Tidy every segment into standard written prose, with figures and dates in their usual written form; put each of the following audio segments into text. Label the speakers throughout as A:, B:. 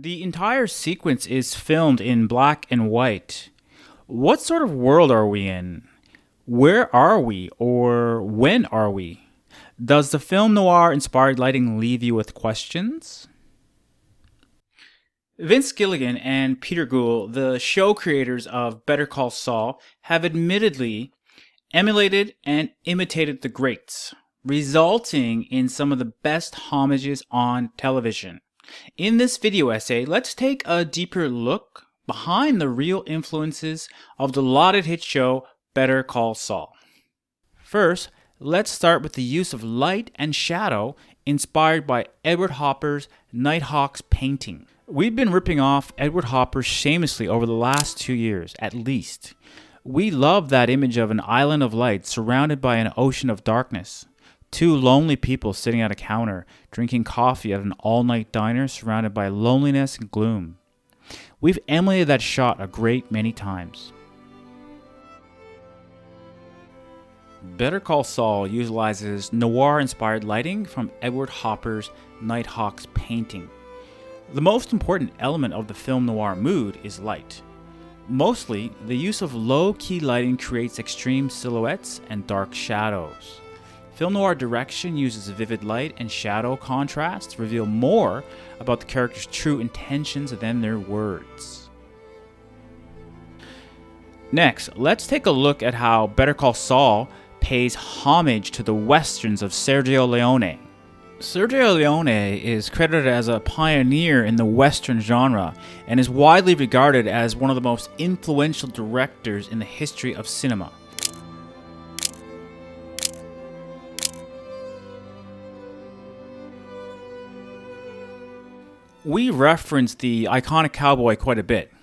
A: The entire sequence is filmed in black and white. What sort of world are we in? Where are we, or when are we? Does the film noir inspired lighting leave you with questions? Vince Gilligan and Peter Gould, the show creators of Better Call Saul, have admittedly emulated and imitated the greats, resulting in some of the best homages on television. In this video essay, let's take a deeper look behind the real influences of the lauded hit show Better Call Saul. First, let's start with the use of light and shadow inspired by Edward Hopper's Nighthawk's painting. We've been ripping off Edward Hopper shamelessly over the last 2 years, at least. We love that image of an island of light surrounded by an ocean of darkness. Two lonely people sitting at a counter, drinking coffee at an all-night diner surrounded by loneliness and gloom. We've emulated that shot a great many times. Better Call Saul utilizes noir-inspired lighting from Edward Hopper's Nighthawk's painting. The most important element of the film noir mood is light. Mostly, the use of low-key lighting creates extreme silhouettes and dark shadows. Film noir direction uses vivid light and shadow contrast to reveal more about the characters' true intentions than their words. Next, let's take a look at how Better Call Saul pays homage to the westerns of Sergio Leone. Sergio Leone is credited as a pioneer in the western genre and is widely regarded as one of the most influential directors in the history of cinema. We reference the iconic cowboy quite a bit.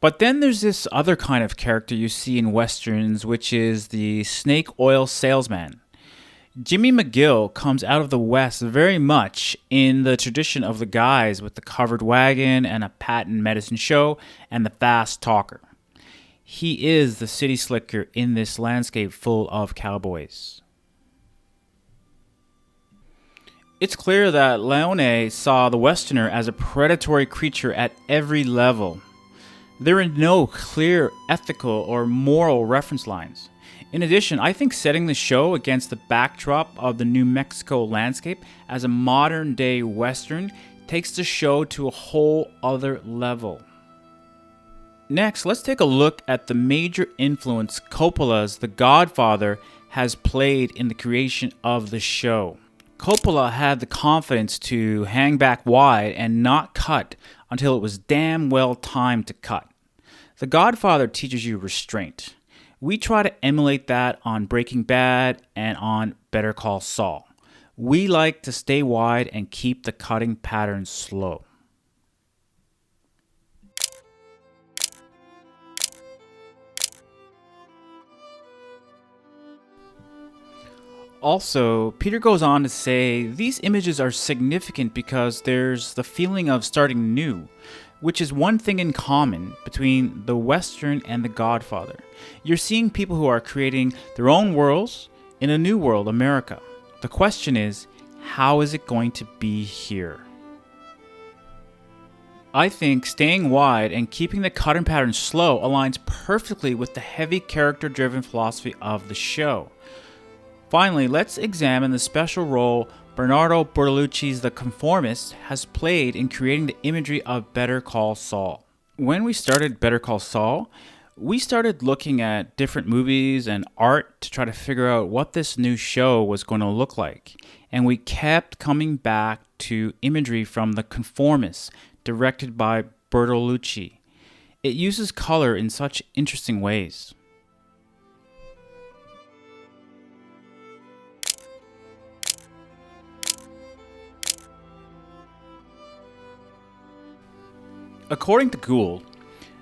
A: But then there's this other kind of character you see in westerns, which is the snake oil salesman. Jimmy McGill comes out of the West very much in the tradition of the guys with the covered wagon and a patent medicine show and the fast talker. He is the city slicker in this landscape full of cowboys. It's clear that Leone saw the Westerner as a predatory creature at every level. There are no clear ethical or moral reference lines. In addition, I think setting the show against the backdrop of the New Mexico landscape as a modern-day Western takes the show to a whole other level. Next, let's take a look at the major influence Coppola's The Godfather has played in the creation of the show. Coppola had the confidence to hang back wide and not cut until it was damn well time to cut. The Godfather teaches you restraint. We try to emulate that on Breaking Bad and on Better Call Saul. We like to stay wide and keep the cutting pattern slow. Also, Peter goes on to say these images are significant because there's the feeling of starting new, which is one thing in common between the Western and the Godfather. You're seeing people who are creating their own worlds in a new world, America. The question is, how is it going to be here? I think staying wide and keeping the cutting pattern slow aligns perfectly with the heavy character-driven philosophy of the show. Finally, let's examine the special role Bernardo Bertolucci's The Conformist has played in creating the imagery of Better Call Saul. When we started Better Call Saul, we started looking at different movies and art to try to figure out what this new show was going to look like. And we kept coming back to imagery from The Conformist, directed by Bertolucci. It uses color in such interesting ways. According to Gould,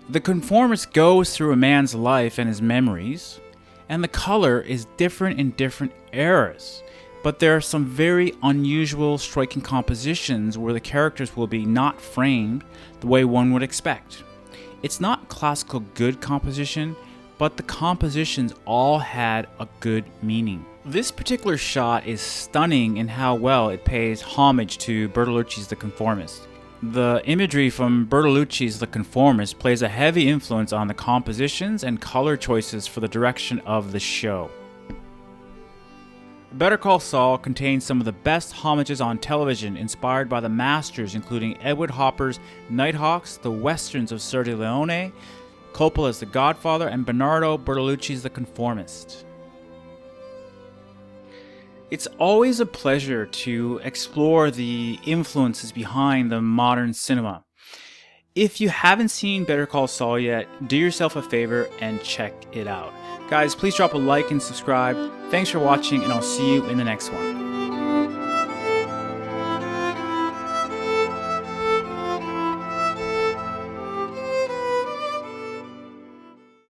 A: the conformist goes through a man's life and his memories, and the color is different in different eras. But there are some very unusual, striking compositions where the characters will be not framed the way one would expect. It's not classical good composition, but the compositions all had a good meaning. This particular shot is stunning in how well it pays homage to Bertolucci's The Conformist. The imagery from Bertolucci's The Conformist plays a heavy influence on the compositions and color choices for the direction of the show. Better Call Saul contains some of the best homages on television, inspired by the masters including Edward Hopper's Nighthawks, the westerns of Sergio Leone, Coppola's The Godfather, and Bernardo Bertolucci's The Conformist. It's always a pleasure to explore the influences behind the modern cinema. If you haven't seen Better Call Saul yet, do yourself a favor and check it out. Guys, please drop a like and subscribe. Thanks for watching, and I'll see you in the next one.